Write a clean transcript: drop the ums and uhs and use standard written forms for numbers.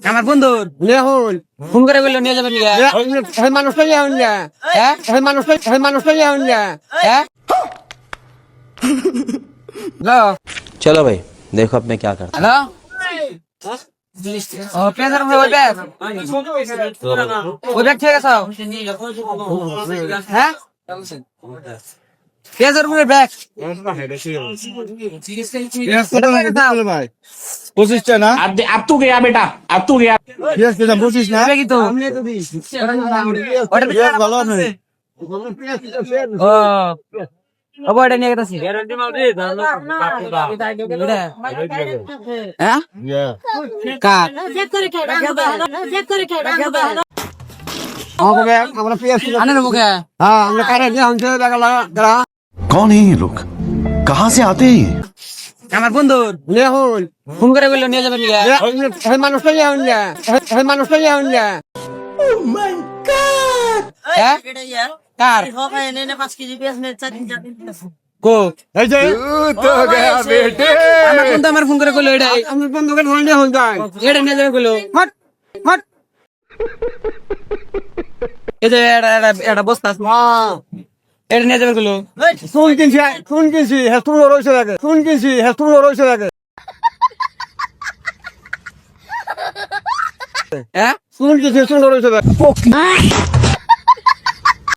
আমার বন্ধুর ফোন করে বললো নিয়ে যাবেন মানুষটাই হ্যালো चलो भाई देखो अब मैं क्या करता হ্যালো ও পেঁয়াজের মুখে ওই ব্যাগ ঠিক আছে হ্যাঁ পেঁয়াজের মুখে ব্যাগ পঁচিশটা না अब तू गया बेटा अब तू गया পঁচিশ না কি তো ভালো আছে ও ও বড় নিয়ে গেছি হ্যাঁ কাট আমরা পেঁয়াজ আনের মুখে হ্যাঁ আমরা কারে দিয়ে হচ্ছে দেখা कौन है ये लोग कहाँ से आते हैं ये আমার বন্ধুর ফোন করে বললো নিয়ে যাবেন মানুষটাই হ্যাঁ কার কো এই যে আমার বন্ধু আমার ফোন করে কইলো এটাই আমার বন্ধুকে ধরে নিয়ে হল যায় এটা নিয়ে যাবে কইলো হট হট এই যে এটা বস্তা আছে। এটা নিয়ে যাবে কইলো শুন কিনছি হ্যাঁ তুমি রয়েছে লাগে হ্যাঁ শুন কিনছি রয়েছে লাগে